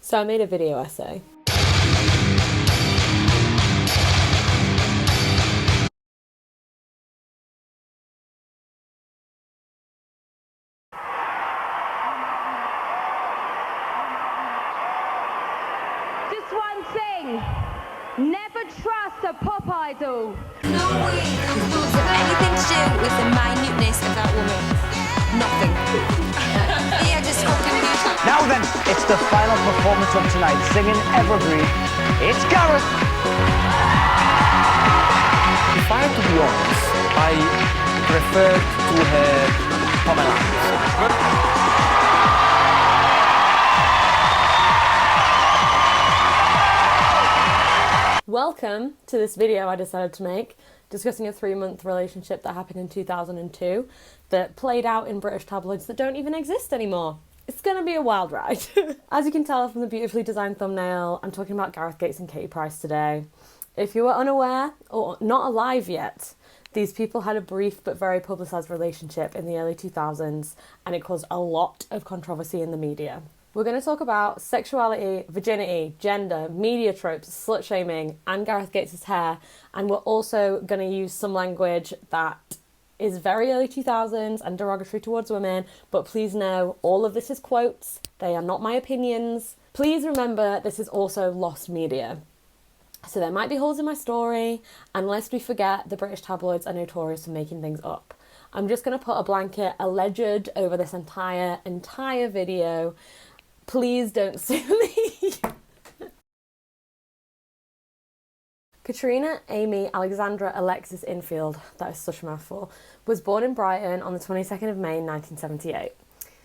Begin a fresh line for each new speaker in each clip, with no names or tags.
So I made a video essay.
Just one thing, never trust a pop idol.
No way those boobs have anything to do with the minuteness of that woman. Nothing. They are just fucking beautiful.
Now then, it's the final performance of tonight, singing Evergreen. It's Gareth.
If I have to be honest, I prefer to have Pamela Anderson.
Welcome to this video I decided to make, discussing a 3-month relationship that happened in 2002 that played out in British tabloids that don't even exist anymore. It's gonna be a wild ride. As you can tell from the beautifully designed thumbnail, I'm talking about Gareth Gates and Katie Price today. If you were unaware or not alive yet, these people had a brief but very publicised relationship in the early 2000s, and it caused a lot of controversy in the media. We're going to talk about sexuality, virginity, gender, media tropes, slut-shaming, and Gareth Gates' hair, and we're also going to use some language that is very early 2000s and derogatory towards women, but please know all of this is quotes, they are not my opinions. Please remember this is also lost media. So there might be holes in my story, and lest we forget, the British tabloids are notorious for making things up. I'm just going to put a blanket alleged over this entire video. Please don't sue me. Katrina Amy Alexandra Alexis Infield, that is such a mouthful, was born in Brighton on the 22nd of May 1978.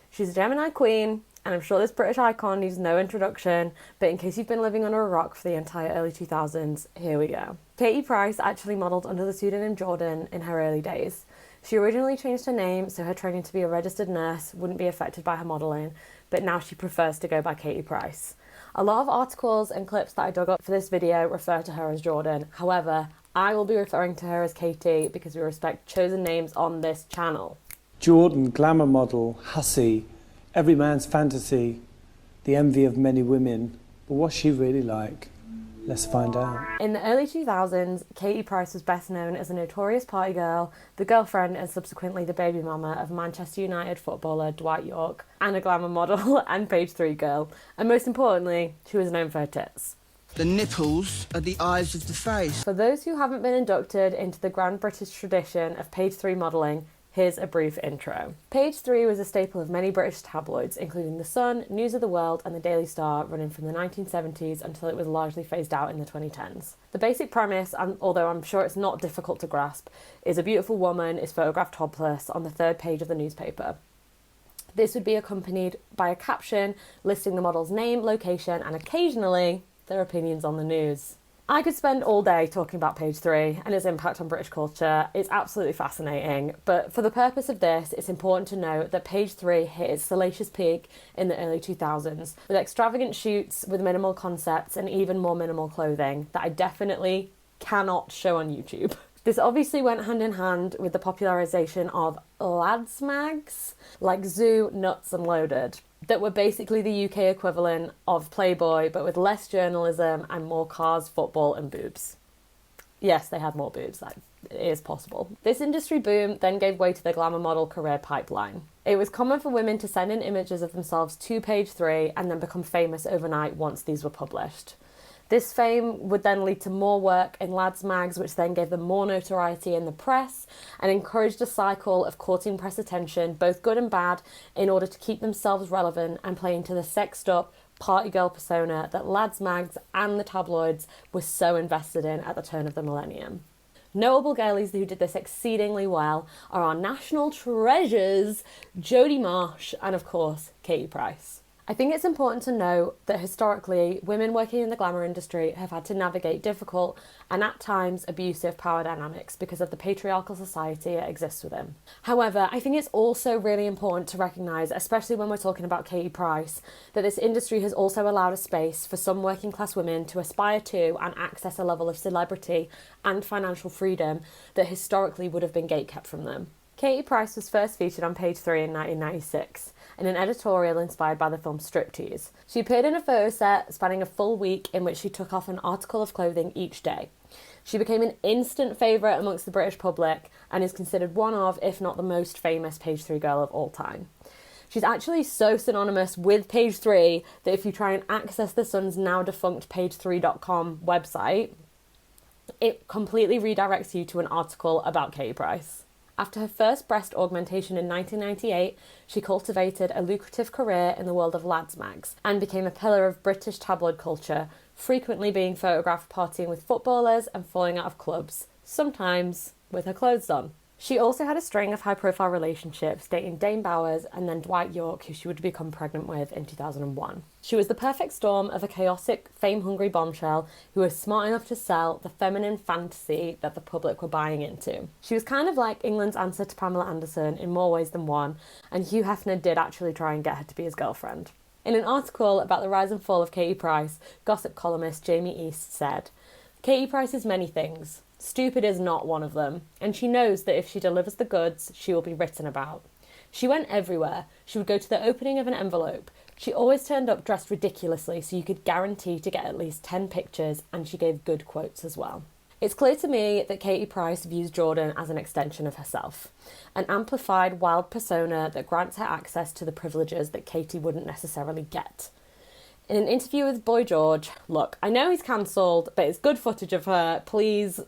She's a Gemini queen, and I'm sure this British icon needs no introduction, but in case you've been living under a rock for the entire early 2000s, here we go. Katie Price actually modelled under the pseudonym Jordan in her early days. She originally changed her name so her training to be a registered nurse wouldn't be affected by her modelling, but now she prefers to go by Katie Price. A lot of articles and clips that I dug up for this video refer to her as Jordan. However, I will be referring to her as Katie because we respect chosen names on this channel.
Jordan, glamour model, hussy, every man's fantasy, the envy of many women. But what's she really like? Let's find out.
In the early 2000s, Katie Price was best known as a notorious party girl, the girlfriend and subsequently the baby mama of Manchester United footballer Dwight Yorke, and a glamour model and page 3 girl. And most importantly, she was known for her tits.
The nipples are the eyes of the face.
For those who haven't been inducted into the grand British tradition of page 3 modelling, here's a brief intro. Page 3 was a staple of many British tabloids, including The Sun, News of the World and the Daily Star, running from the 1970s until it was largely phased out in the 2010s. The basic premise, although I'm sure it's not difficult to grasp, is a beautiful woman is photographed topless on the 3rd page of the newspaper. This would be accompanied by a caption listing the model's name, location and occasionally their opinions on the news. I could spend all day talking about page 3 and its impact on British culture. It's absolutely fascinating, but for the purpose of this, it's important to note that page 3 hit its salacious peak in the early 2000s with extravagant shoots with minimal concepts and even more minimal clothing that I definitely cannot show on YouTube. This obviously went hand in hand with the popularisation of lads mags like Zoo, Nuts and Loaded, that were basically the UK equivalent of Playboy, but with less journalism and more cars, football and boobs. Yes, they had more boobs, that is possible. This industry boom then gave way to the glamour model career pipeline. It was common for women to send in images of themselves to page 3 and then become famous overnight once these were published. This fame would then lead to more work in lads mags, which then gave them more notoriety in the press and encouraged a cycle of courting press attention, both good and bad, in order to keep themselves relevant and play into the sexed up party girl persona that lads mags and the tabloids were so invested in at the turn of the millennium. Notable girlies who did this exceedingly well are our national treasures, Jodie Marsh and of course Katie Price. I think it's important to note that historically, women working in the glamour industry have had to navigate difficult and at times abusive power dynamics because of the patriarchal society it exists within. However, I think it's also really important to recognise, especially when we're talking about Katie Price, that this industry has also allowed a space for some working class women to aspire to and access a level of celebrity and financial freedom that historically would have been gatekept from them. Katie Price was first featured on Page 3 in 1996 in an editorial inspired by the film Striptease. She appeared in a photo set spanning a full week in which she took off an article of clothing each day. She became an instant favourite amongst the British public and is considered one of, if not the most famous Page 3 girl of all time. She's actually so synonymous with Page 3 that if you try and access the Sun's now defunct page3.com website, it completely redirects you to an article about Katie Price. After her first breast augmentation in 1998, she cultivated a lucrative career in the world of lads mags and became a pillar of British tabloid culture, frequently being photographed partying with footballers and falling out of clubs, sometimes with her clothes on. She also had a string of high-profile relationships, dating Dane Bowers and then Dwight York, who she would become pregnant with in 2001. She was the perfect storm of a chaotic, fame-hungry bombshell who was smart enough to sell the feminine fantasy that the public were buying into. She was kind of like England's answer to Pamela Anderson in more ways than one, and Hugh Hefner did actually try and get her to be his girlfriend. In an article about the rise and fall of Katie Price, gossip columnist Jamie East said, "Katie Price is many things. Stupid is not one of them, and she knows that if she delivers the goods, she will be written about. She went everywhere. She would go to the opening of an envelope. She always turned up dressed ridiculously so you could guarantee to get at least 10 pictures, and she gave good quotes as well." It's clear to me that Katie Price views Jordan as an extension of herself, an amplified, wild persona that grants her access to the privileges that Katie wouldn't necessarily get. In an interview with Boy George, "Look, I know he's cancelled, but it's good footage of her. Please,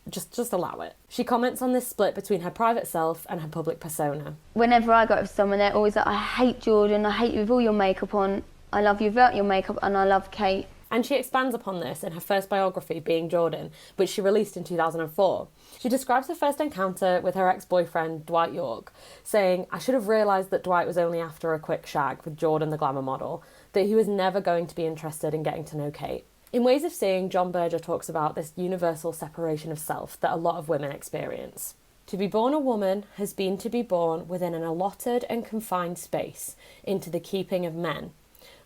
just allow it." She comments on this split between her private self and her public persona.
Whenever I go with someone, they're always like, "I hate Jordan, I hate you with all your makeup on, I love you without your makeup, and I love Kate."
And she expands upon this in her first biography, Being Jordan, which she released in 2004. She describes her first encounter with her ex-boyfriend, Dwight York, saying, "I should have realised that Dwight was only after a quick shag with Jordan the glamour model, that he was never going to be interested in getting to know Kate." In Ways of Seeing, John Berger talks about this universal separation of self that a lot of women experience. To be born a woman has been to be born within an allotted and confined space, into the keeping of men.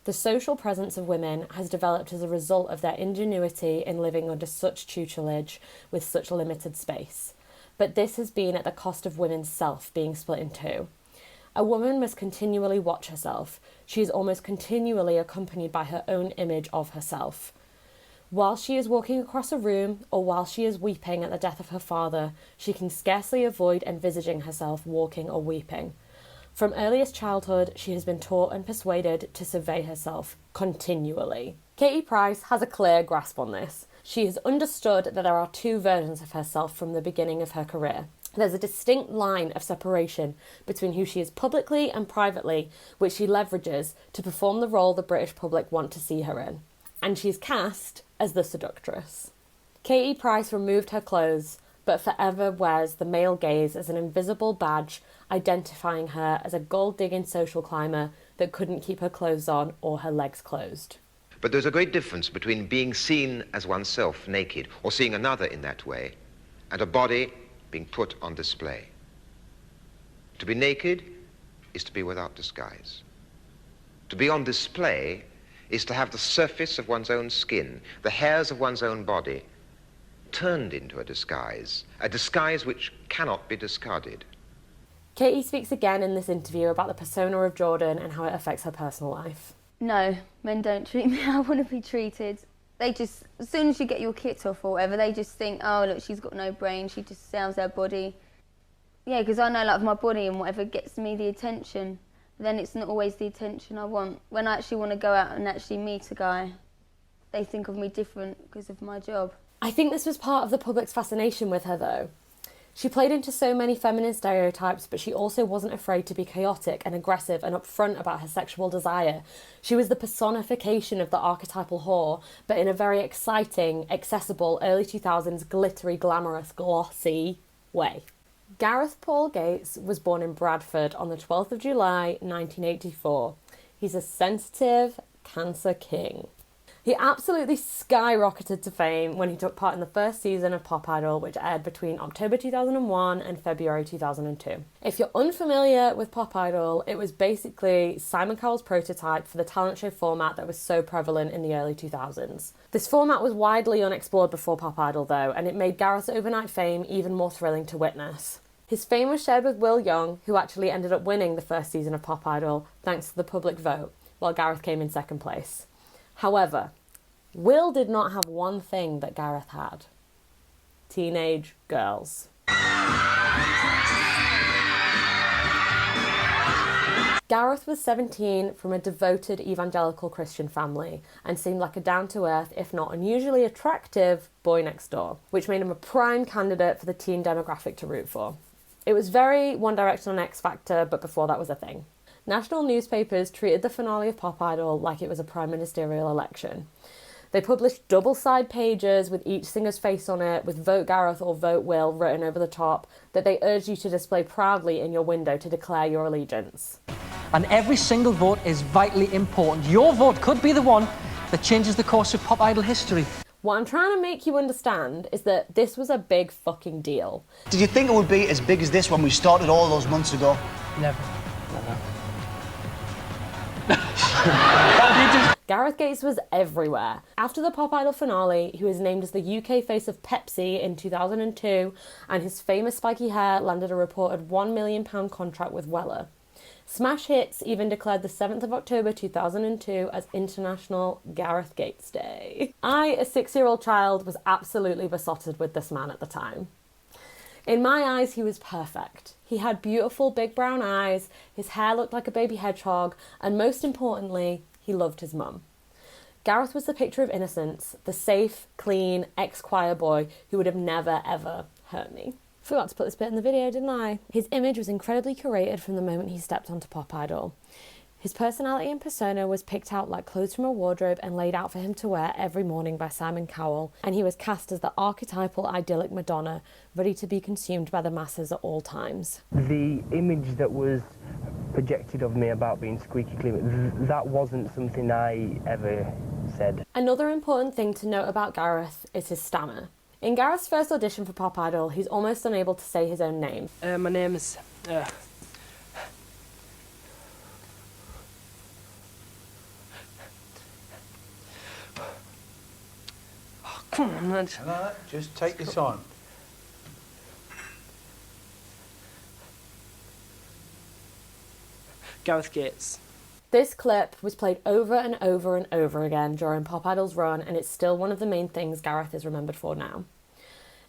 The social presence of women has developed as a result of their ingenuity in living under such tutelage with such limited space. But this has been at the cost of women's self being split in two. A woman must continually watch herself. She is almost continually accompanied by her own image of herself. While she is walking across a room, or while she is weeping at the death of her father, she can scarcely avoid envisaging herself walking or weeping. From earliest childhood, she has been taught and persuaded to survey herself continually. Katie Price has a clear grasp on this. She has understood that there are two versions of herself from the beginning of her career. There's a distinct line of separation between who she is publicly and privately, which she leverages to perform the role the British public want to see her in. And she is cast as the seductress. Katie Price removed her clothes, but forever wears the male gaze as an invisible badge, identifying her as a gold-digging social climber that couldn't keep her clothes on or her legs closed.
But there's a great difference between being seen as oneself naked, or seeing another in that way, and a body being put on display. To be naked is to be without disguise. To be on display is to have the surface of one's own skin, the hairs of one's own body, turned into a disguise which cannot be discarded.
Katie speaks again in this interview about the persona of Jordan and how it affects her personal life.
No, men don't treat me how I want to be treated. They just, as soon as you get your kit off or whatever, they just think, "Oh, look, she's got no brain, she just sells her body." Yeah, because I know, like, my body and whatever gets me the attention, but then it's not always the attention I want. When I actually want to go out and actually meet a guy, they think of me different because of my job.
I think this was part of the public's fascination with her, though. She played into so many feminine stereotypes, but she also wasn't afraid to be chaotic and aggressive and upfront about her sexual desire. She was the personification of the archetypal whore, but in a very exciting, accessible, early 2000s, glittery, glamorous, glossy way. Gareth Paul Gates was born in Bradford on the 12th of July, 1984. He's a sensitive Cancer king. He absolutely skyrocketed to fame when he took part in the first season of Pop Idol, which aired between October 2001 and February 2002. If you're unfamiliar with Pop Idol, it was basically Simon Cowell's prototype for the talent show format that was so prevalent in the early 2000s. This format was widely unexplored before Pop Idol, though, and it made Gareth's overnight fame even more thrilling to witness. His fame was shared with Will Young, who actually ended up winning the first season of Pop Idol thanks to the public vote, while Gareth came in second place. However, Will did not have one thing that Gareth had. Teenage girls. Gareth was 17 from a devoted evangelical Christian family and seemed like a down-to-earth, if not unusually attractive, boy next door, which made him a prime candidate for the teen demographic to root for. It was very One Direction on X Factor, but before that was a thing. National newspapers treated the finale of Pop Idol like it was a prime ministerial election. They published double-side pages with each singer's face on it, with Vote Gareth or Vote Will written over the top, that they urged you to display proudly in your window to declare your allegiance.
And every single vote is vitally important. Your vote could be the one that changes the course of Pop Idol history.
What I'm trying to make you understand is that this was a big fucking deal.
Did you think it would be as big as this when we started all those months ago?
Never.
Gareth Gates was everywhere. After the Pop Idol finale, he was named as the UK face of Pepsi in 2002, and his famous spiky hair landed a reported £1 million contract with Weller. Smash Hits even declared the 7th of October 2002 as International Gareth Gates Day. I, a 6-year-old child, was absolutely besotted with this man at the time. In my eyes, he was perfect. He had beautiful big brown eyes, his hair looked like a baby hedgehog, and most importantly, he loved his mum. Gareth was the picture of innocence, the safe, clean, ex-choir boy who would have never, ever hurt me. Forgot to put this bit in the video, didn't I? His image was incredibly curated from the moment he stepped onto Pop Idol. His personality and persona was picked out like clothes from a wardrobe and laid out for him to wear every morning by Simon Cowell, and he was cast as the archetypal idyllic Madonna, ready to be consumed by the masses at all times.
The image that was projected of me about being squeaky clean, that wasn't something I ever said.
Another important thing to note about Gareth is his stammer. In Gareth's first audition for Pop Idol, he's almost unable to say his own name.
My name is... Oh, come on, man.
No, just take your time.
Gareth Gates.
This clip was played over and over and over again during Pop Idol's run, and it's still one of the main things Gareth is remembered for now.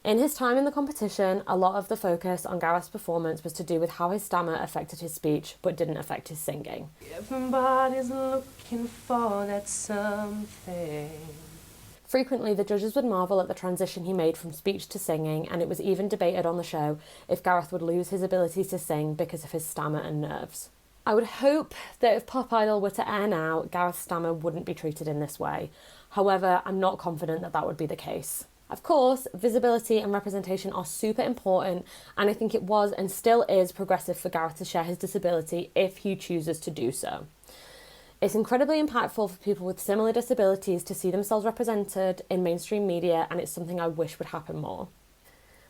In his time in the competition, a lot of the focus on Gareth's performance was to do with how his stammer affected his speech, but didn't affect his singing.
Everybody's looking for that something.
Frequently, the judges would marvel at the transition he made from speech to singing, and it was even debated on the show if Gareth would lose his ability to sing because of his stammer and nerves. I would hope that if Pop Idol were to air now, Gareth's stammer wouldn't be treated in this way. However, I'm not confident that that would be the case. Of course, visibility and representation are super important, and I think it was and still is progressive for Gareth to share his disability if he chooses to do so. It's incredibly impactful for people with similar disabilities to see themselves represented in mainstream media, and it's something I wish would happen more.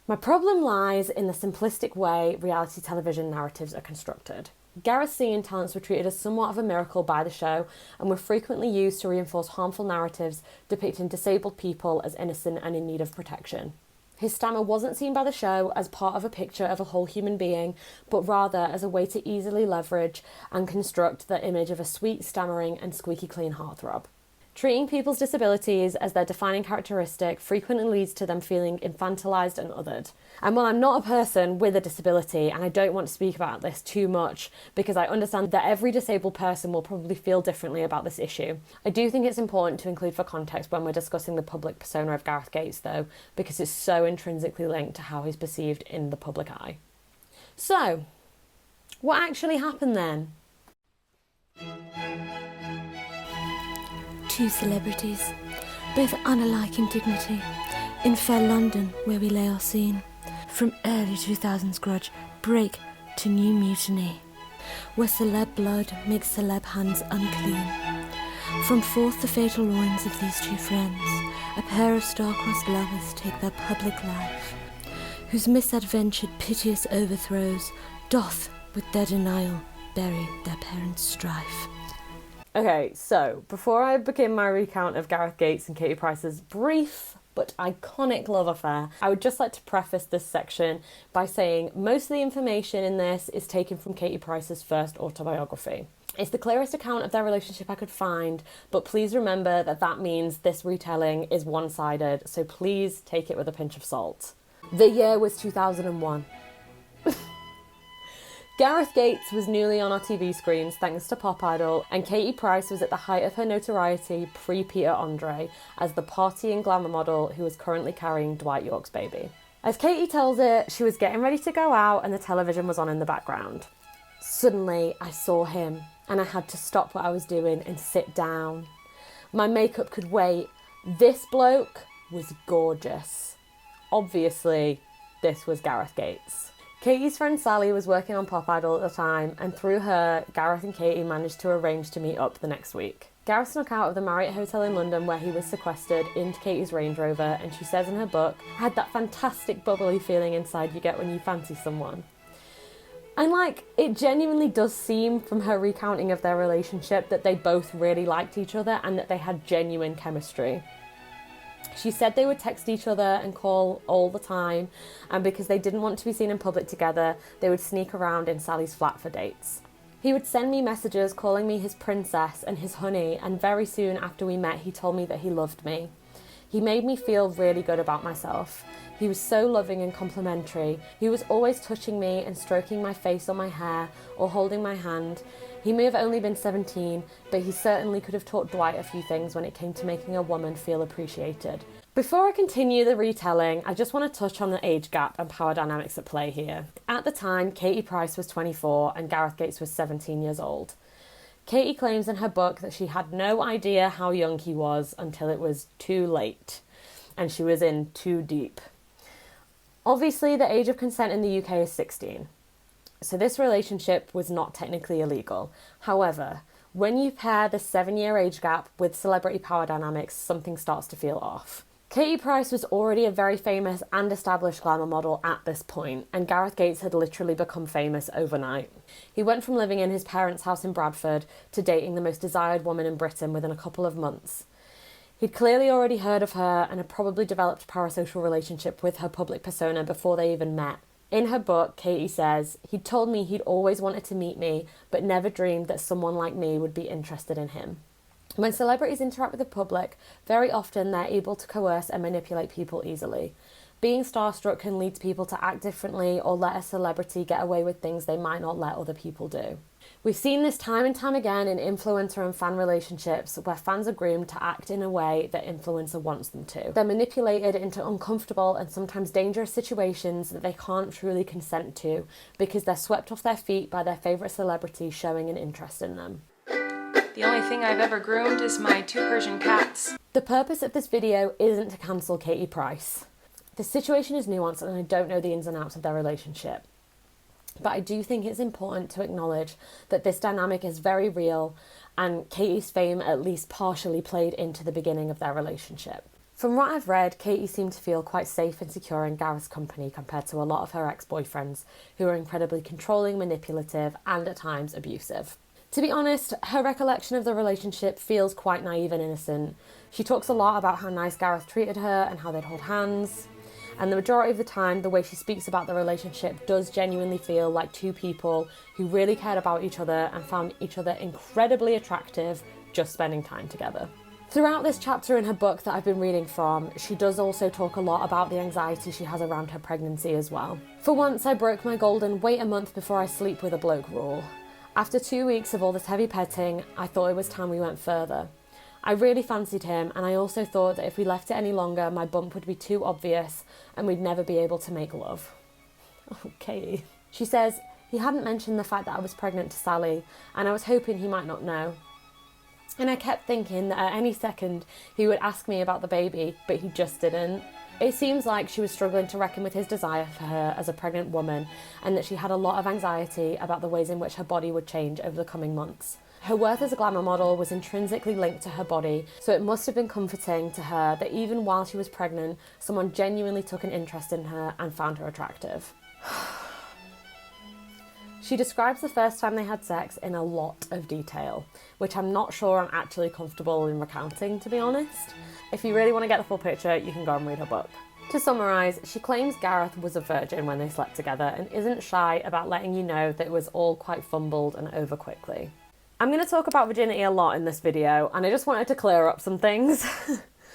My problem lies in the simplistic way reality television narratives are constructed. Gareth's singing talents were treated as somewhat of a miracle by the show and were frequently used to reinforce harmful narratives depicting disabled people as innocent and in need of protection. His stammer wasn't seen by the show as part of a picture of a whole human being, but rather as a way to easily leverage and construct the image of a sweet, stammering and squeaky clean heartthrob. Treating people's disabilities as their defining characteristic frequently leads to them feeling infantilized and othered. And while I'm not a person with a disability, and I don't want to speak about this too much because I understand that every disabled person will probably feel differently about this issue, I do think it's important to include for context when we're discussing the public persona of Gareth Gates though, because it's so intrinsically linked to how he's perceived in the public eye. So, what actually happened then?
Two celebrities, both unalike in dignity, in fair London where we lay our scene, from early 2000s grudge break to new mutiny, where celeb blood makes celeb hands unclean. From forth the fatal loins of these two friends, a pair of star-crossed lovers take their public life, whose misadventured piteous overthrows doth with their denial bury their parents' strife.
Okay, so before I begin my recount of Gareth Gates and Katie Price's brief but iconic love affair. I would just like to preface this section by saying most of the information in this is taken from Katie Price's first autobiography. It's the clearest account of their relationship I could find, but please remember that that means this retelling is one-sided, so please take it with a pinch of salt. The year was 2001. Gareth Gates was newly on our TV screens thanks to Pop Idol, and Katie Price was at the height of her notoriety pre-Peter Andre as the partying glamour model who was currently carrying Dwight York's baby. As Katie tells it, she was getting ready to go out and the television was on in the background. Suddenly, I saw him, and I had to stop what I was doing and sit down. My makeup could wait. This bloke was gorgeous. Obviously, this was Gareth Gates. Katie's friend Sally was working on Pop Idol at the time, and through her, Gareth and Katie managed to arrange to meet up the next week. Gareth snuck out of the Marriott Hotel in London where he was sequestered into Katie's Range Rover, and she says in her book, I had that fantastic bubbly feeling inside you get when you fancy someone. And it genuinely does seem from her recounting of their relationship that they both really liked each other and that they had genuine chemistry. She said they would text each other and call all the time, and because they didn't want to be seen in public together, they would sneak around in Sally's flat for dates. He would send me messages calling me his princess and his honey, and very soon after we met, he told me that he loved me. He made me feel really good about myself. He was so loving and complimentary. He was always touching me and stroking my face or my hair or holding my hand. He may have only been 17, but he certainly could have taught Dwight a few things when it came to making a woman feel appreciated. Before I continue the retelling, I just want to touch on the age gap and power dynamics at play here. At the time, Katie Price was 24 and Gareth Gates was 17 years old. Katie claims in her book that she had no idea how young he was until it was too late, and she was in too deep. Obviously, the age of consent in the UK is 16, so this relationship was not technically illegal. However, when you pair the 7-year age gap with celebrity power dynamics, something starts to feel off. Katie Price was already a very famous and established glamour model at this point, and Gareth Gates had literally become famous overnight. He went from living in his parents' house in Bradford to dating the most desired woman in Britain within a couple of months. He'd clearly already heard of her and had probably developed a parasocial relationship with her public persona before they even met. In her book, Katie says, he'd told me he'd always wanted to meet me, but never dreamed that someone like me would be interested in him. When celebrities interact with the public, very often they're able to coerce and manipulate people easily. Being starstruck can lead people to act differently or let a celebrity get away with things they might not let other people do. We've seen this time and time again in influencer and fan relationships where fans are groomed to act in a way that influencer wants them to. They're manipulated into uncomfortable and sometimes dangerous situations that they can't truly consent to because they're swept off their feet by their favourite celebrity showing an interest in them.
The only thing I've ever groomed is my 2 Persian cats.
The purpose of this video isn't to cancel Katie Price. The situation is nuanced and I don't know the ins and outs of their relationship. But I do think it's important to acknowledge that this dynamic is very real and Katie's fame at least partially played into the beginning of their relationship. From what I've read, Katie seemed to feel quite safe and secure in Gareth's company compared to a lot of her ex-boyfriends who are incredibly controlling, manipulative and at times abusive. To be honest, her recollection of the relationship feels quite naive and innocent. She talks a lot about how nice Gareth treated her and how they'd hold hands. And the majority of the time, the way she speaks about the relationship does genuinely feel like two people who really cared about each other and found each other incredibly attractive just spending time together. Throughout this chapter in her book that I've been reading from, she does also talk a lot about the anxiety she has around her pregnancy as well. For once, I broke my golden wait a month before I sleep with a bloke rule. After 2 weeks of all this heavy petting, I thought it was time we went further. I really fancied him, and I also thought that if we left it any longer, my bump would be too obvious and we'd never be able to make love. Okay. She says, he hadn't mentioned the fact that I was pregnant to Sally, and I was hoping he might not know. And I kept thinking that at any second he would ask me about the baby, but he just didn't. It seems like she was struggling to reckon with his desire for her as a pregnant woman, and that she had a lot of anxiety about the ways in which her body would change over the coming months. Her worth as a glamour model was intrinsically linked to her body, so it must have been comforting to her that even while she was pregnant, someone genuinely took an interest in her and found her attractive. She describes the first time they had sex in a lot of detail, which I'm not sure I'm actually comfortable in recounting, to be honest. If you really want to get the full picture, you can go and read her book. To summarise, she claims Gareth was a virgin when they slept together and isn't shy about letting you know that it was all quite fumbled and over quickly. I'm going to talk about virginity a lot in this video, and I just wanted to clear up some things.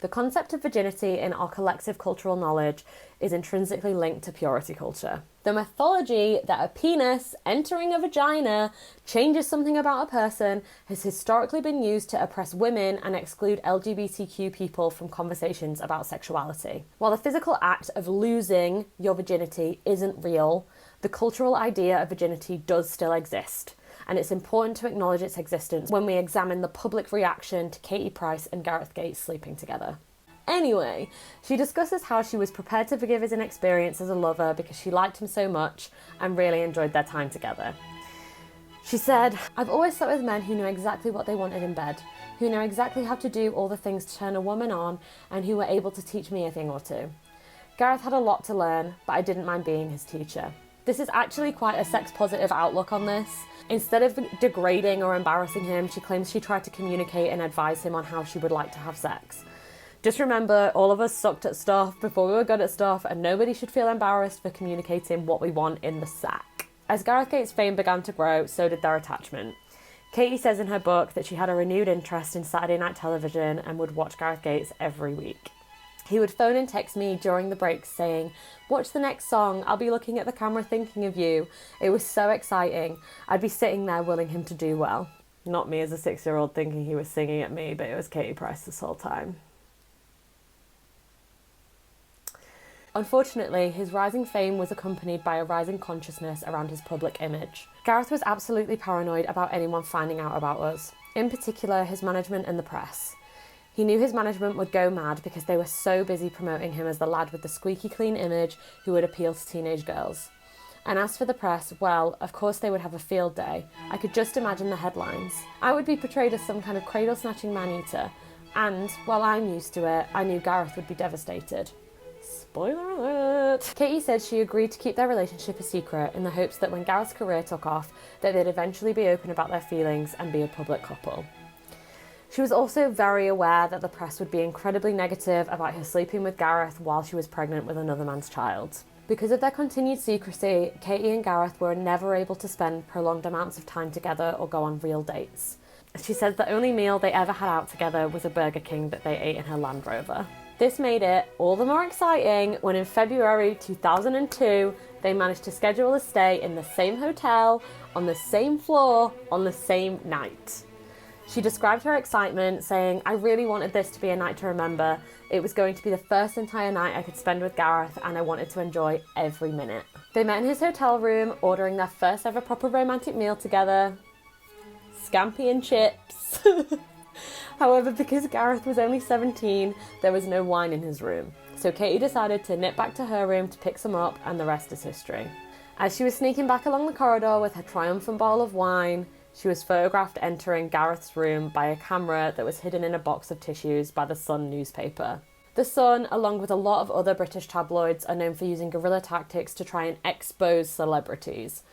The concept of virginity in our collective cultural knowledge is intrinsically linked to purity culture. The mythology that a penis entering a vagina changes something about a person has historically been used to oppress women and exclude LGBTQ people from conversations about sexuality. While the physical act of losing your virginity isn't real, the cultural idea of virginity does still exist. And it's important to acknowledge its existence when we examine the public reaction to Katie Price and Gareth Gates sleeping together. Anyway, she discusses how she was prepared to forgive his inexperience as a lover because she liked him so much and really enjoyed their time together. She said, "I've always slept with men who knew exactly what they wanted in bed, who know exactly how to do all the things to turn a woman on, and who were able to teach me a thing or two. Gareth had a lot to learn, but I didn't mind being his teacher." This is actually quite a sex-positive outlook on this. Instead of degrading or embarrassing him, she claims she tried to communicate and advise him on how she would like to have sex. Just remember, all of us sucked at stuff before we were good at stuff, and nobody should feel embarrassed for communicating what we want in the sack. As Gareth Gates' fame began to grow, so did their attachment. Katie says in her book that she had a renewed interest in Saturday night television and would watch Gareth Gates every week. He would phone and text me during the breaks saying, "Watch the next song, I'll be looking at the camera thinking of you." It was so exciting. I'd be sitting there willing him to do well. Not me as a 6-year-old thinking he was singing at me, but it was Katie Price this whole time. Unfortunately, his rising fame was accompanied by a rising consciousness around his public image. Gareth was absolutely paranoid about anyone finding out about us, in particular his management and the press. He knew his management would go mad because they were so busy promoting him as the lad with the squeaky clean image who would appeal to teenage girls. And as for the press, well, of course they would have a field day. I could just imagine the headlines. I would be portrayed as some kind of cradle-snatching man-eater, and, while I'm used to it, I knew Gareth would be devastated. Spoiler alert! Katie said she agreed to keep their relationship a secret in the hopes that when Gareth's career took off, that they'd eventually be open about their feelings and be a public couple. She was also very aware that the press would be incredibly negative about her sleeping with Gareth while she was pregnant with another man's child. Because of their continued secrecy, Katie and Gareth were never able to spend prolonged amounts of time together or go on real dates. She said the only meal they ever had out together was a Burger King that they ate in her Land Rover. This made it all the more exciting when in February 2002, they managed to schedule a stay in the same hotel, on the same floor, on the same night. She described her excitement, saying, "I really wanted this to be a night to remember. It was going to be the first entire night I could spend with Gareth, and I wanted to enjoy every minute." They met in his hotel room, ordering their first ever proper romantic meal together. Scampi and chips. However, because Gareth was only 17, there was no wine in his room. So Katie decided to nip back to her room to pick some up, and the rest is history. As she was sneaking back along the corridor with her triumphant bottle of wine, she was photographed entering Gareth's room by a camera that was hidden in a box of tissues by the Sun newspaper. The Sun, along with a lot of other British tabloids, are known for using guerrilla tactics to try and expose celebrities.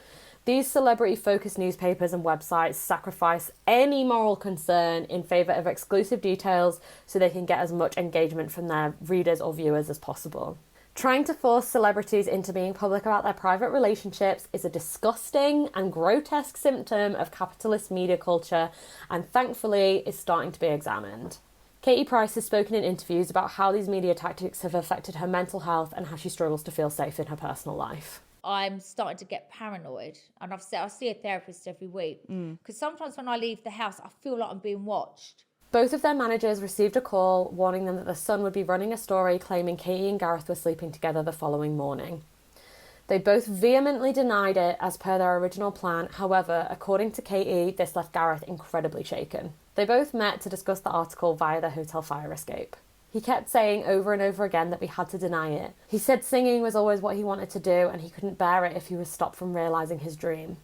These celebrity-focused newspapers and websites sacrifice any moral concern in favour of exclusive details so they can get as much engagement from their readers or viewers as possible. Trying to force celebrities into being public about their private relationships is a disgusting and grotesque symptom of capitalist media culture, and thankfully is starting to be examined. Katie Price has spoken in interviews about how these media tactics have affected her mental health and how she struggles to feel safe in her personal life.
I'm starting to get paranoid, and I see a therapist every week, because sometimes when I leave the house, I feel like I'm being watched.
Both of their managers received a call warning them that the Sun would be running a story claiming Katie and Gareth were sleeping together the following morning. They both vehemently denied it as per their original plan. However, according to Katie, this left Gareth incredibly shaken. They both met to discuss the article via the hotel fire escape. He kept saying over and over again that we had to deny it. He said singing was always what he wanted to do, and he couldn't bear it if he was stopped from realising his dream.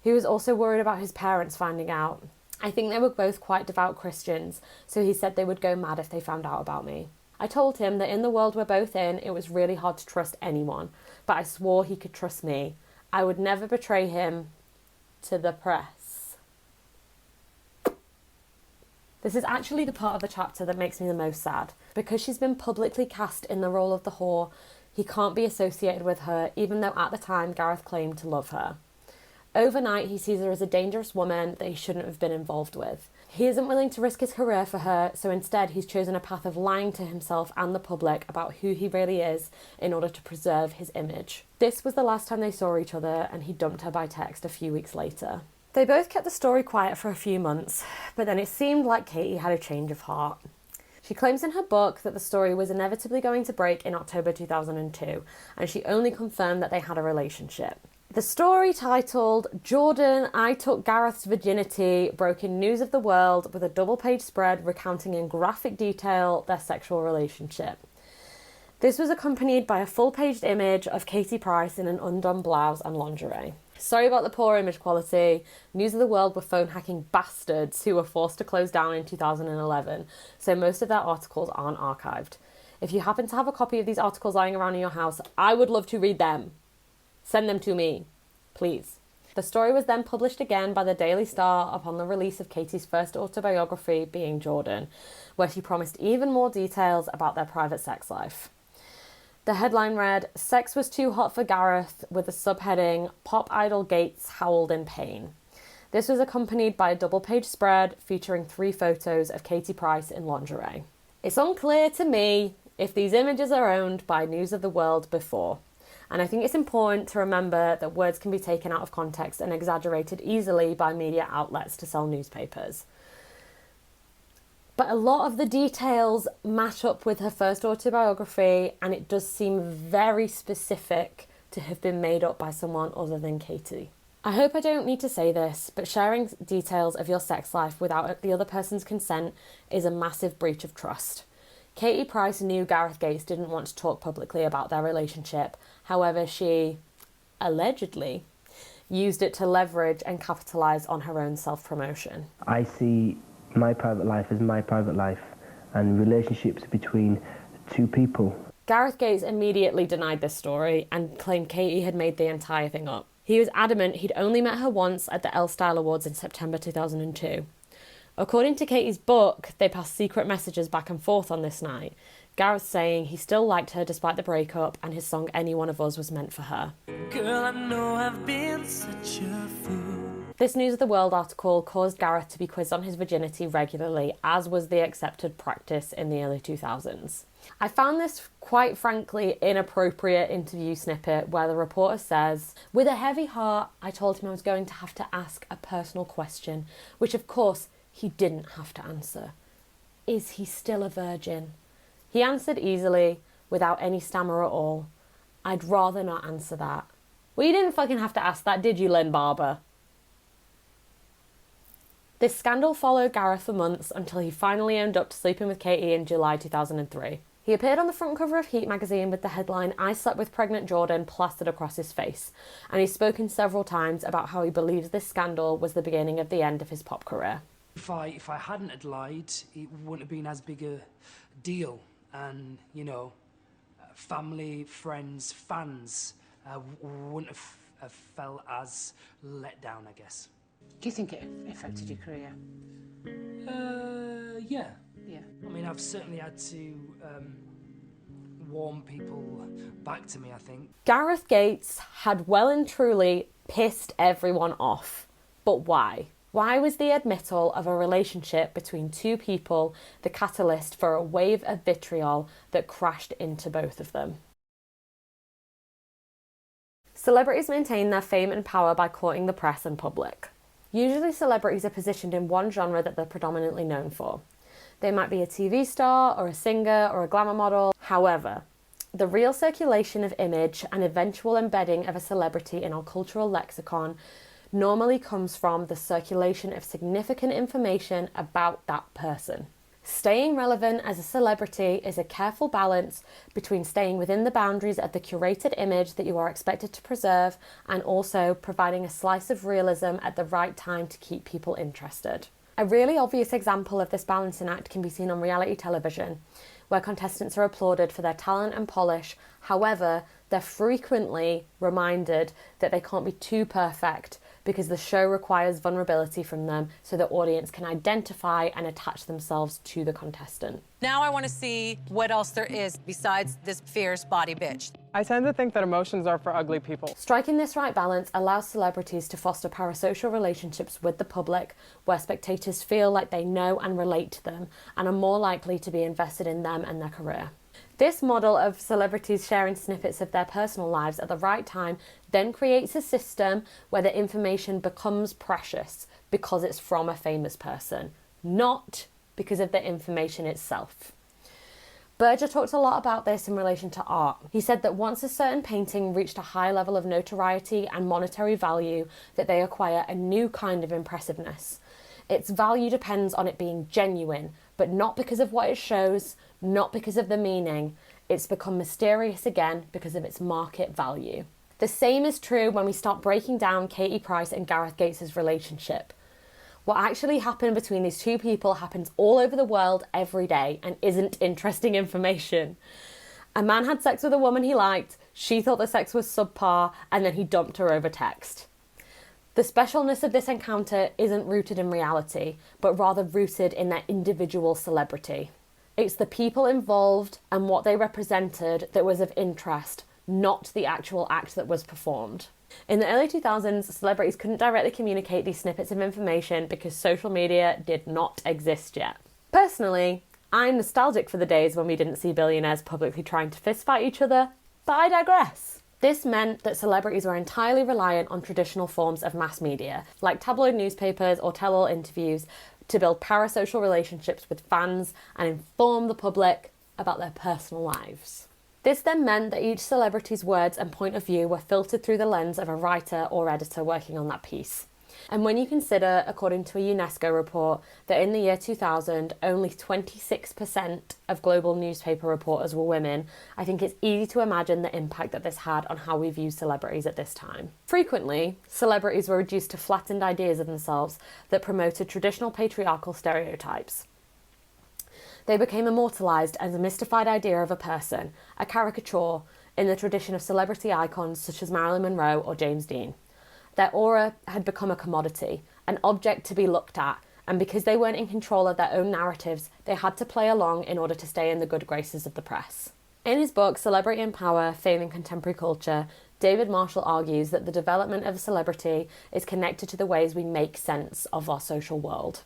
He was also worried about his parents finding out. I think they were both quite devout Christians, so he said they would go mad if they found out about me. I told him that in the world we're both in, it was really hard to trust anyone, but I swore he could trust me. I would never betray him, to the press. This is actually the part of the chapter that makes me the most sad. Because she's been publicly cast in the role of the whore, he can't be associated with her, even though at the time Gareth claimed to love her. Overnight, he sees her as a dangerous woman that he shouldn't have been involved with. He isn't willing to risk his career for her, so instead he's chosen a path of lying to himself and the public about who he really is in order to preserve his image. This was the last time they saw each other, and he dumped her by text a few weeks later. They both kept the story quiet for a few months, but then it seemed like Katie had a change of heart. She claims in her book that the story was inevitably going to break in October 2002, and she only confirmed that they had a relationship. The story, titled Jordan, I Took Gareth's Virginity, broke in News of the World with a double-page spread recounting in graphic detail their sexual relationship. This was accompanied by a full-paged image of Katie Price in an undone blouse and lingerie. Sorry about the poor image quality. News of the World were phone-hacking bastards who were forced to close down in 2011, so most of their articles aren't archived. If you happen to have a copy of these articles lying around in your house, I would love to read them. Send them to me, please. The story was then published again by the Daily Star upon the release of Katie's first autobiography, Being Jordan, where she promised even more details about their private sex life. The headline read, Sex was too hot for Gareth, with the subheading, Pop Idol Gates howled in pain. This was accompanied by a double-page spread featuring 3 photos of Katie Price in lingerie. It's unclear to me if these images are owned by News of the World before. And I think it's important to remember that words can be taken out of context and exaggerated easily by media outlets to sell newspapers. But a lot of the details match up with her first autobiography, and it does seem very specific to have been made up by someone other than Katie. I hope I don't need to say this, but sharing details of your sex life without the other person's consent is a massive breach of trust. Katie Price knew Gareth Gates didn't want to talk publicly about their relationship. However, she, allegedly, used it to leverage and capitalise on her own self-promotion.
I see my private life as my private life, and relationships between 2 people.
Gareth Gates immediately denied this story and claimed Katie had made the entire thing up. He was adamant he'd only met her once at the Elle Style Awards in September 2002. According to Katie's book, they passed secret messages back and forth on this night, Gareth saying he still liked her despite the breakup and his song Any One of Us was meant for her.
Girl, I know I've been such a fool.
This News of the World article caused Gareth to be quizzed on his virginity regularly, as was the accepted practice in the early 2000s. I found this, quite frankly, inappropriate interview snippet where the reporter says, with a heavy heart, I told him I was going to have to ask a personal question, which of course he didn't have to answer. Is he still a virgin? He answered easily, without any stammer at all. I'd rather not answer that. Well, you didn't fucking have to ask that, did you, Lynn Barber? This scandal followed Gareth for months until he finally owned up to sleeping with Katie in July 2003. He appeared on the front cover of Heat magazine with the headline, I slept with pregnant Jordan, plastered across his face. And he's spoken several times about how he believes this scandal was the beginning of the end of his pop career.
If I hadn't had lied, it wouldn't have been as big a deal. And, you know, family, friends, fans wouldn't have felt as let down, I guess.
Do you think it affected your career?
Yeah.
Yeah.
I mean, I've certainly had to warm people back to me, I think.
Gareth Gates had well and truly pissed everyone off. But why? Why was the admittal of a relationship between 2 people the catalyst for a wave of vitriol that crashed into both of them? Celebrities maintain their fame and power by courting the press and public. Usually celebrities are positioned in one genre that they're predominantly known for. They might be a TV star or a singer or a glamour model. However, the real circulation of image and eventual embedding of a celebrity in our cultural lexicon normally comes from the circulation of significant information about that person. Staying relevant as a celebrity is a careful balance between staying within the boundaries of the curated image that you are expected to preserve and also providing a slice of realism at the right time to keep people interested. A really obvious example of this balancing act can be seen on reality television, where contestants are applauded for their talent and polish. However, they're frequently reminded that they can't be too perfect because the show requires vulnerability from them so the audience can identify and attach themselves to the contestant.
Now I want to see what else there is besides this fierce body bitch.
I tend to think that emotions are for ugly people.
Striking this right balance allows celebrities to foster parasocial relationships with the public, where spectators feel like they know and relate to them and are more likely to be invested in them and their career. This model of celebrities sharing snippets of their personal lives at the right time then creates a system where the information becomes precious because it's from a famous person, not because of the information itself. Berger talked a lot about this in relation to art. He said that once a certain painting reached a high level of notoriety and monetary value, that they acquire a new kind of impressiveness. Its value depends on it being genuine, but not because of what it shows, not because of the meaning. It's become mysterious again because of its market value. The same is true when we start breaking down Katie Price and Gareth Gates' relationship. What actually happened between these two people happens all over the world every day and isn't interesting information. A man had sex with a woman he liked, she thought the sex was subpar, and then he dumped her over text. The specialness of this encounter isn't rooted in reality, but rather rooted in their individual celebrity. It's the people involved and what they represented that was of interest, not the actual act that was performed. In the early 2000s, celebrities couldn't directly communicate these snippets of information because social media did not exist yet. Personally, I'm nostalgic for the days when we didn't see billionaires publicly trying to fistfight each other, but I digress. This meant that celebrities were entirely reliant on traditional forms of mass media, like tabloid newspapers or tell-all interviews, to build parasocial relationships with fans and inform the public about their personal lives. This then meant that each celebrity's words and point of view were filtered through the lens of a writer or editor working on that piece. And when you consider, according to a UNESCO report, that in the year 2000, only 26% of global newspaper reporters were women, I think it's easy to imagine the impact that this had on how we view celebrities at this time. Frequently, celebrities were reduced to flattened ideas of themselves that promoted traditional patriarchal stereotypes. They became immortalised as a mystified idea of a person, a caricature, in the tradition of celebrity icons such as Marilyn Monroe or James Dean. Their aura had become a commodity, an object to be looked at, and because they weren't in control of their own narratives, they had to play along in order to stay in the good graces of the press. In his book, Celebrity and Power, Fame in Contemporary Culture, David Marshall argues that the development of celebrity is connected to the ways we make sense of our social world.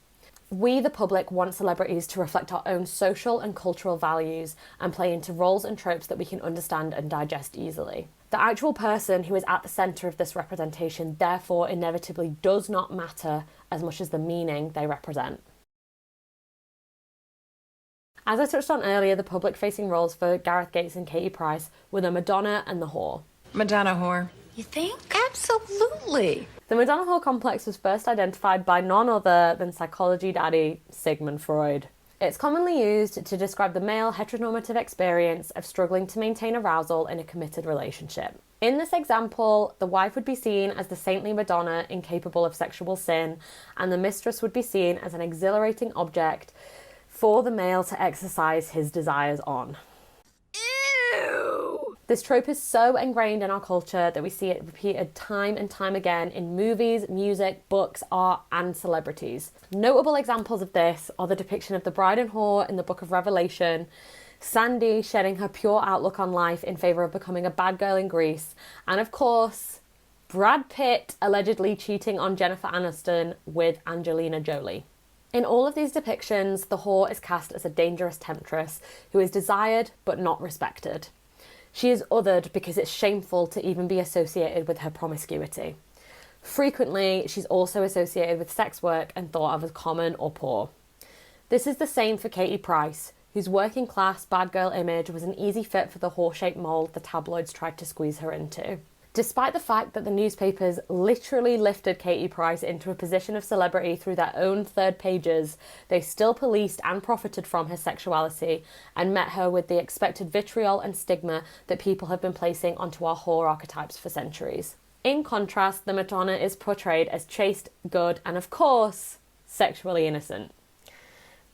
We, the public, want celebrities to reflect our own social and cultural values and play into roles and tropes that we can understand and digest easily. The actual person who is at the centre of this representation therefore inevitably does not matter as much as the meaning they represent. As I touched on earlier, the public-facing roles for Gareth Gates and Katie Price were the Madonna and the whore.
Madonna whore.
You think? Absolutely.
The Madonna whore complex was first identified by none other than psychology daddy Sigmund Freud. It's commonly used to describe the male heteronormative experience of struggling to maintain arousal in a committed relationship. In this example, the wife would be seen as the saintly Madonna incapable of sexual sin, and the mistress would be seen as an exhilarating object for the male to exercise his desires on.
Ew!
This trope is so ingrained in our culture that we see it repeated time and time again in movies, music, books, art, and celebrities. Notable examples of this are the depiction of the bride and whore in the Book of Revelation, Sandy shedding her pure outlook on life in favour of becoming a bad girl in Greece, and of course, Brad Pitt allegedly cheating on Jennifer Aniston with Angelina Jolie. In all of these depictions, the whore is cast as a dangerous temptress who is desired but not respected. She is othered because it's shameful to even be associated with her promiscuity. Frequently, she's also associated with sex work and thought of as common or poor. This is the same for Katie Price, whose working class bad girl image was an easy fit for the whore-shaped mould the tabloids tried to squeeze her into. Despite the fact that the newspapers literally lifted Katie Price into a position of celebrity through their own third pages, they still policed and profited from her sexuality and met her with the expected vitriol and stigma that people have been placing onto our whore archetypes for centuries. In contrast, the Madonna is portrayed as chaste, good, and of course, sexually innocent.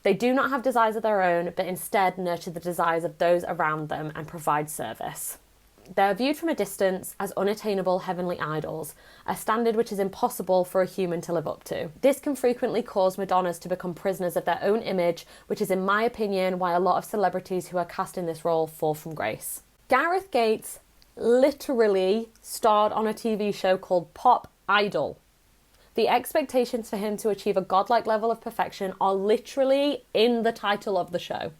They do not have desires of their own, but instead nurture the desires of those around them and provide service. They are viewed from a distance as unattainable heavenly idols, a standard which is impossible for a human to live up to. This can frequently cause Madonnas to become prisoners of their own image, which is, in my opinion, why a lot of celebrities who are cast in this role fall from grace. Gareth Gates literally starred on a TV show called Pop Idol. The expectations for him to achieve a godlike level of perfection are literally in the title of the show.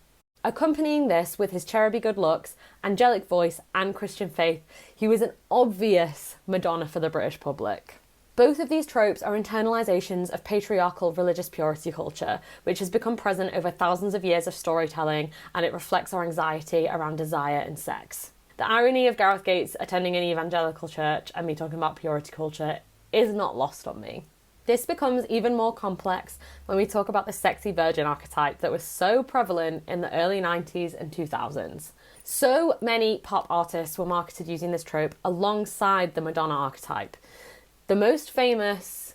Accompanying this with his cheruby good looks, angelic voice and Christian faith, he was an obvious Madonna for the British public. Both of these tropes are internalisations of patriarchal religious purity culture, which has become present over thousands of years of storytelling, and it reflects our anxiety around desire and sex. The irony of Gareth Gates attending an evangelical church and me talking about purity culture is not lost on me. This becomes even more complex when we talk about the sexy virgin archetype that was so prevalent in the early 90s and 2000s. So many pop artists were marketed using this trope alongside the Madonna archetype. The most famous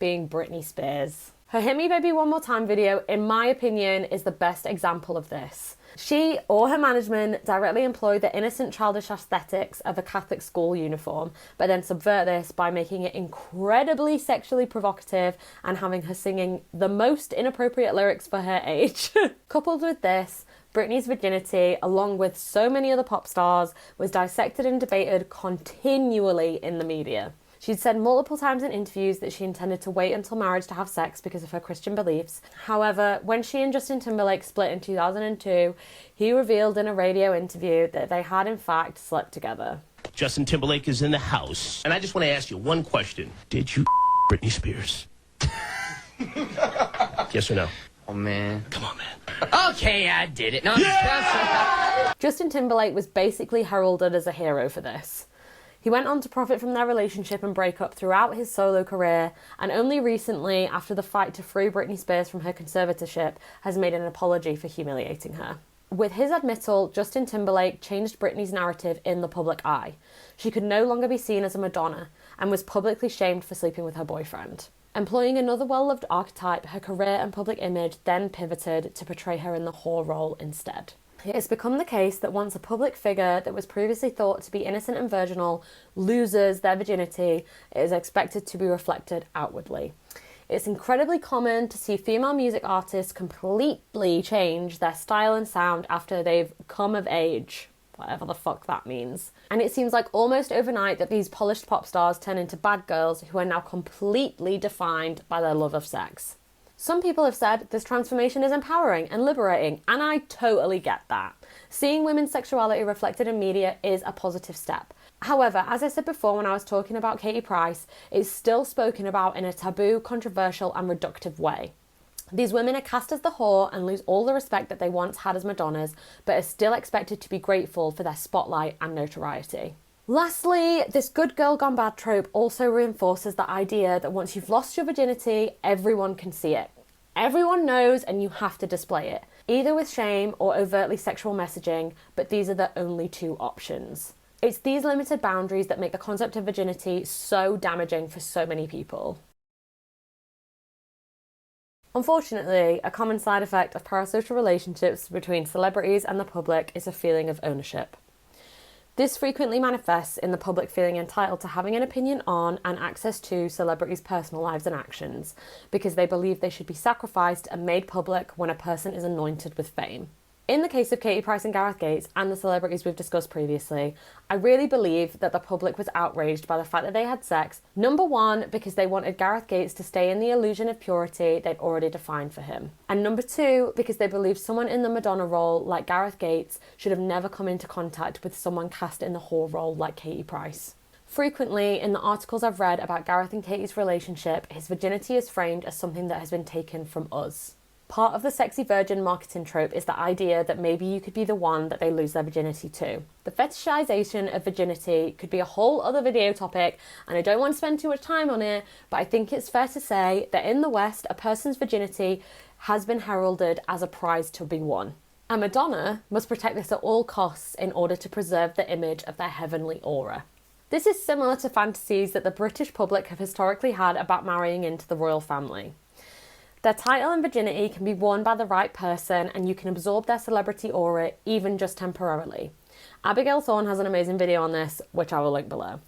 being Britney Spears. Her Hit Me Baby One More Time video, in my opinion, is the best example of this. She or her management directly employ the innocent childish aesthetics of a Catholic school uniform, but then subvert this by making it incredibly sexually provocative and having her singing the most inappropriate lyrics for her age. Coupled with this, Britney's virginity, along with so many other pop stars, was dissected and debated continually in the media. She'd said multiple times in interviews that she intended to wait until marriage to have sex because of her Christian beliefs. However, when she and Justin Timberlake split in 2002, he revealed in a radio interview that they had in fact slept together.
Justin Timberlake is in the house, and I just want to ask you one question. Did you Britney Spears? Yes or no?
Oh, man.
Come on, man. Okay, I did it. No,
Justin Timberlake was basically heralded as a hero for this. He went on to profit from their relationship and breakup throughout his solo career, and only recently, after the fight to free Britney Spears from her conservatorship, has made an apology for humiliating her. With his admittal, Justin Timberlake changed Britney's narrative in the public eye. She could no longer be seen as a Madonna, and was publicly shamed for sleeping with her boyfriend. Employing another well-loved archetype, her career and public image then pivoted to portray her in the whore role instead. It has become the case that once a public figure that was previously thought to be innocent and virginal loses their virginity, it is expected to be reflected outwardly. It's incredibly common to see female music artists completely change their style and sound after they've come of age, whatever the fuck that means. And it seems like almost overnight that these polished pop stars turn into bad girls who are now completely defined by their love of sex. Some people have said this transformation is empowering and liberating, and I totally get that. Seeing women's sexuality reflected in media is a positive step. However, as I said before when I was talking about Katie Price, it's still spoken about in a taboo, controversial and reductive way. These women are cast as the whore and lose all the respect that they once had as Madonnas, but are still expected to be grateful for their spotlight and notoriety. Lastly, this good girl gone bad trope also reinforces the idea that once you've lost your virginity, everyone can see it. Everyone knows and you have to display it, either with shame or overtly sexual messaging, but these are the only two options. It's these limited boundaries that make the concept of virginity so damaging for so many people. Unfortunately, a common side effect of parasocial relationships between celebrities and the public is a feeling of ownership. This frequently manifests in the public feeling entitled to having an opinion on and access to celebrities' personal lives and actions, because they believe they should be sacrificed and made public when a person is anointed with fame. In the case of Katie Price and Gareth Gates and the celebrities we've discussed previously, I really believe that the public was outraged by the fact that they had sex, number one, because they wanted Gareth Gates to stay in the illusion of purity they'd already defined for him, and number two, because they believed someone in the Madonna role, like Gareth Gates, should have never come into contact with someone cast in the whore role like Katie Price. Frequently, in the articles I've read about Gareth and Katie's relationship, his virginity is framed as something that has been taken from us. Part of the sexy virgin marketing trope is the idea that maybe you could be the one that they lose their virginity to. The fetishization of virginity could be a whole other video topic, and I don't want to spend too much time on it, but I think it's fair to say that in the West, a person's virginity has been heralded as a prize to be won. And Madonna must protect this at all costs in order to preserve the image of their heavenly aura. This is similar to fantasies that the British public have historically had about marrying into the royal family. Their title and virginity can be worn by the right person, and you can absorb their celebrity aura even just temporarily. Abigail Thorn has an amazing video on this, which I will link below.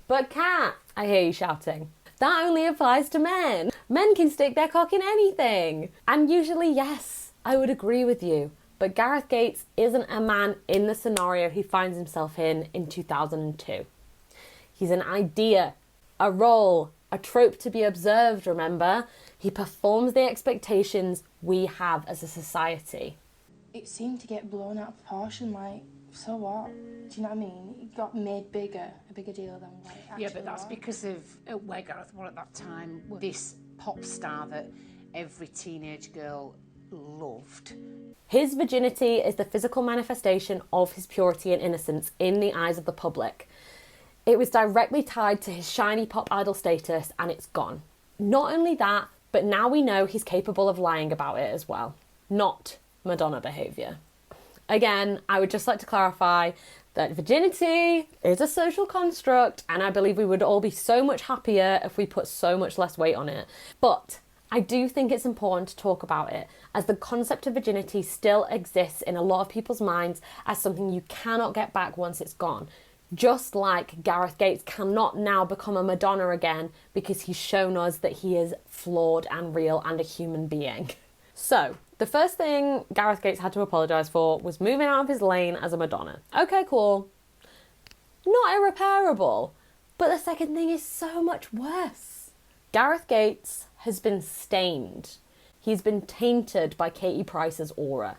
But Kat, I hear you shouting, that only applies to men. Men can stick their cock in anything. And usually, yes, I would agree with you. But Gareth Gates isn't a man in the scenario he finds himself in 2002. He's an idea, a role, a trope to be observed, remember? He performs the expectations we have as a society.
It seemed to get blown out of proportion, like, so what? Do you know what I mean? It got made bigger, a bigger deal than what it actually
Yeah, but that's
was.
because of where Gareth was at that time, this pop star that every teenage girl loved.
His virginity is the physical manifestation of his purity and innocence in the eyes of the public. It was directly tied to his shiny pop idol status, and it's gone. Not only that, but now we know he's capable of lying about it as well. Not Madonna behaviour. Again, I would just like to clarify that virginity is a social construct, and I believe we would all be so much happier if we put so much less weight on it. But I do think it's important to talk about it, as the concept of virginity still exists in a lot of people's minds as something you cannot get back once it's gone. Just like Gareth Gates cannot now become a Madonna again because he's shown us that he is flawed and real and a human being. So, the first thing Gareth Gates had to apologise for was moving out of his lane as a Madonna. Okay, cool. Not irreparable. But the second thing is so much worse. Gareth Gates has been stained. He's been tainted by Katie Price's aura.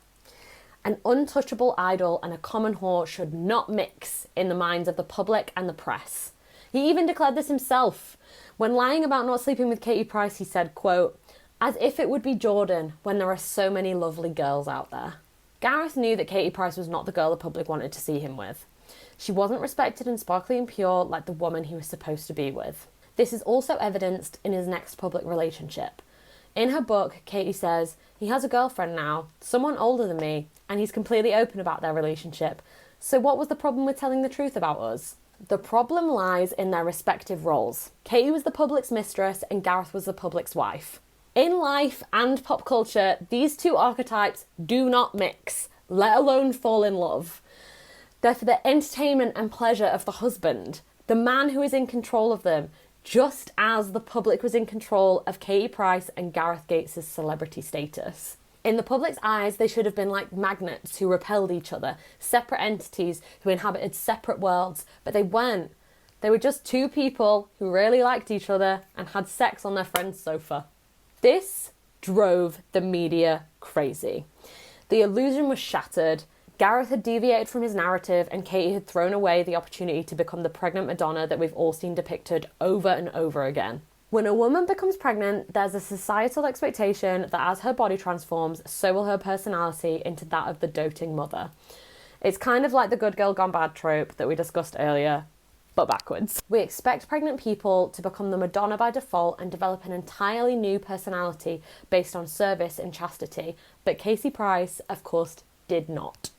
An untouchable idol and a common whore should not mix in the minds of the public and the press. He even declared this himself. When lying about not sleeping with Katie Price, he said, quote, "As if it would be Jordan when there are so many lovely girls out there." Gareth knew that Katie Price was not the girl the public wanted to see him with. She wasn't respected and sparkly and pure like the woman he was supposed to be with. This is also evidenced in his next public relationship. In her book, Katie says, he has a girlfriend now, someone older than me, and he's completely open about their relationship. So what was the problem with telling the truth about us? The problem lies in their respective roles. Katie was the public's mistress and Gareth was the public's wife. In life and pop culture, these two archetypes do not mix, let alone fall in love. They're for the entertainment and pleasure of the husband, the man who is in control of them, just as the public was in control of Katie Price and Gareth Gates' celebrity status. In the public's eyes, they should have been like magnets who repelled each other, separate entities who inhabited separate worlds, but they weren't. They were just two people who really liked each other and had sex on their friend's sofa. This drove the media crazy. The illusion was shattered. Gareth had deviated from his narrative and Katie had thrown away the opportunity to become the pregnant Madonna that we've all seen depicted over and over again. When a woman becomes pregnant, there's a societal expectation that as her body transforms, so will her personality into that of the doting mother. It's kind of like the good girl gone bad trope that we discussed earlier, but backwards. We expect pregnant people to become the Madonna by default and develop an entirely new personality based on service and chastity, but Katie Price, of course, did not.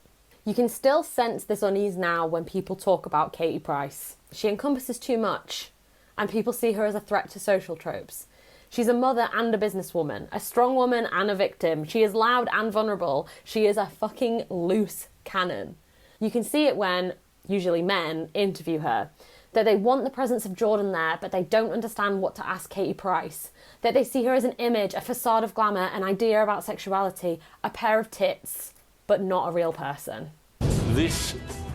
You can still sense this unease now when people talk about Katie Price. She encompasses too much, and people see her as a threat to social tropes. She's a mother and a businesswoman, a strong woman and a victim. She is loud and vulnerable. She is a fucking loose cannon. You can see it when, usually men, interview her, that they want the presence of Jordan there, but they don't understand what to ask Katie Price, that they see her as an image, a facade of glamour, an idea about sexuality, a pair of tits, but not a real person.
This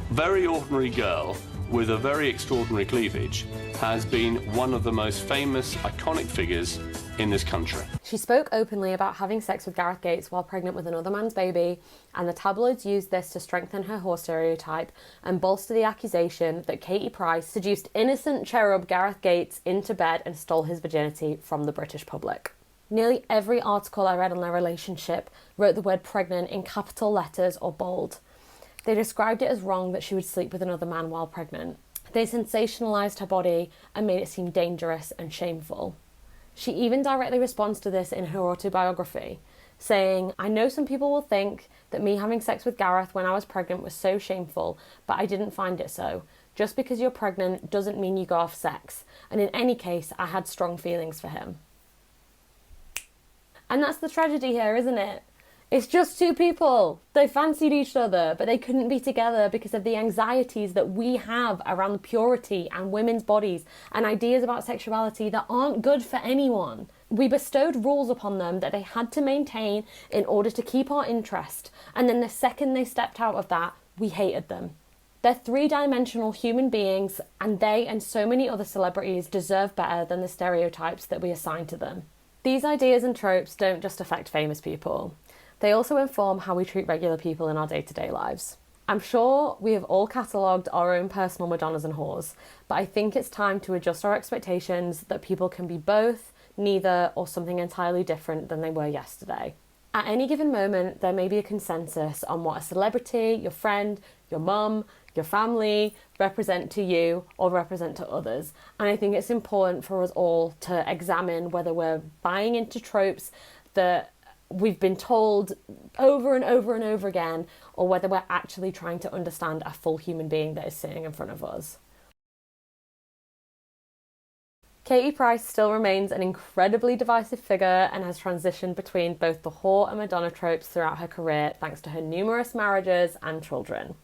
very ordinary girl with a very extraordinary cleavage has been one of the most famous, iconic figures in this country.
She spoke openly about having sex with Gareth Gates while pregnant with another man's baby, and the tabloids used this to strengthen her whore stereotype and bolster the accusation that Katie Price seduced innocent cherub Gareth Gates into bed and stole his virginity from the British public. Nearly every article I read on their relationship wrote the word pregnant in capital letters or bold. They described it as wrong that she would sleep with another man while pregnant. They sensationalised her body and made it seem dangerous and shameful. She even directly responds to this in her autobiography, saying, "I know some people will think that me having sex with Gareth when I was pregnant was so shameful, but I didn't find it so. Just because you're pregnant doesn't mean you go off sex, and in any case, I had strong feelings for him." And that's the tragedy here, isn't it? It's just two people. They fancied each other, but they couldn't be together because of the anxieties that we have around the purity and women's bodies and ideas about sexuality that aren't good for anyone. We bestowed rules upon them that they had to maintain in order to keep our interest, and then the second they stepped out of that, we hated them. They're three-dimensional human beings, and they and so many other celebrities deserve better than the stereotypes that we assign to them. These ideas and tropes don't just affect famous people. They also inform how we treat regular people in our day-to-day lives. I'm sure we have all catalogued our own personal Madonnas and whores, but I think it's time to adjust our expectations that people can be both, neither, or something entirely different than they were yesterday. At any given moment, there may be a consensus on what a celebrity, your friend, your mum, your family represent to you or represent to others. And I think it's important for us all to examine whether we're buying into tropes that we've been told over and over and over again, or whether we're actually trying to understand a full human being that is sitting in front of us. Katie Price still remains an incredibly divisive figure and has transitioned between both the whore and Madonna tropes throughout her career thanks to her numerous marriages and children.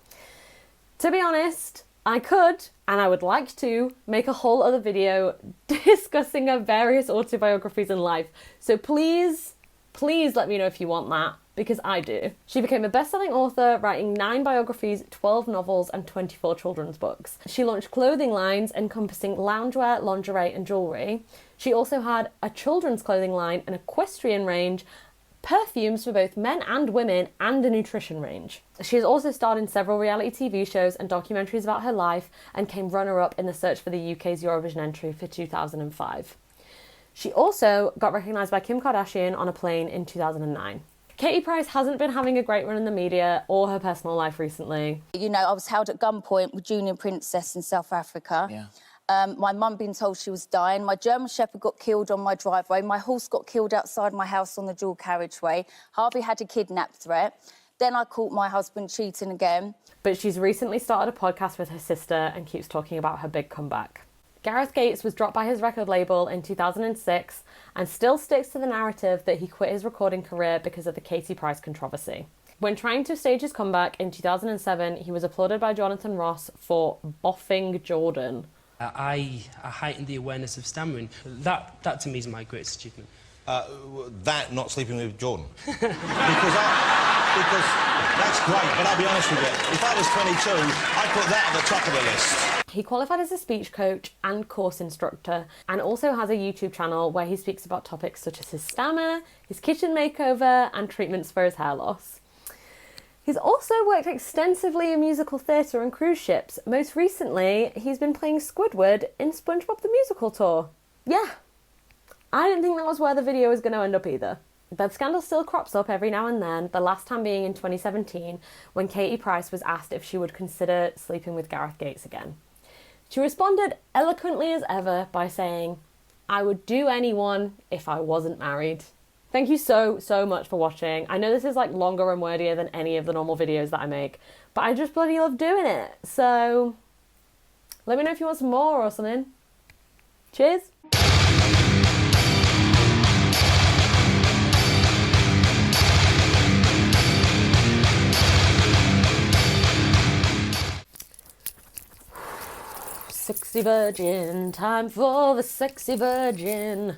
To be honest, I could, and I would like to, make a whole other video discussing her various autobiographies in life, so please let me know if you want that, because I do. She became a best-selling author, writing 9 biographies, 12 novels, and 24 children's books. She launched clothing lines encompassing loungewear, lingerie, and jewellery. She also had a children's clothing line, an equestrian range, perfumes for both men and women, and a nutrition range. She has also starred in several reality TV shows and documentaries about her life, and came runner-up in the search for the UK's Eurovision entry for 2005. She also got recognised by Kim Kardashian on a plane in 2009. Katie Price hasn't been having a great run in the media or her personal life recently.
You know, I was held at gunpoint with Junior Princess in South Africa.
Yeah.
My mum being told she was dying. My German Shepherd got killed on my driveway. My horse got killed outside my house on the dual carriageway. Harvey had a kidnap threat. Then I caught my husband cheating again.
But she's recently started a podcast with her sister and keeps talking about her big comeback. Gareth Gates was dropped by his record label in 2006 and still sticks to the narrative that he quit his recording career because of the Katie Price controversy. When trying to stage his comeback in 2007, he was applauded by Jonathan Ross for boffing Jordan.
I heightened the awareness of stammering. That to me is my greatest achievement.
That, not sleeping with Jordan. because that's great, but I'll be honest with you, if I was 22, I'd put that at the top of the list.
He qualified as a speech coach and course instructor, and also has a YouTube channel where he speaks about topics such as his stammer, his kitchen makeover, and treatments for his hair loss. He's also worked extensively in musical theatre and cruise ships. Most recently, he's been playing Squidward in SpongeBob the Musical Tour. Yeah, I didn't think that was where the video was going to end up either. But scandal still crops up every now and then, the last time being in 2017, when Katie Price was asked if she would consider sleeping with Gareth Gates again. She responded eloquently as ever by saying, "I would do anyone if I wasn't married." Thank you so much for watching. I know this is like longer and wordier than any of the normal videos that I make, but I just bloody love doing it. So let me know if you want some more or something. Cheers. Sexy virgin, time for the sexy virgin.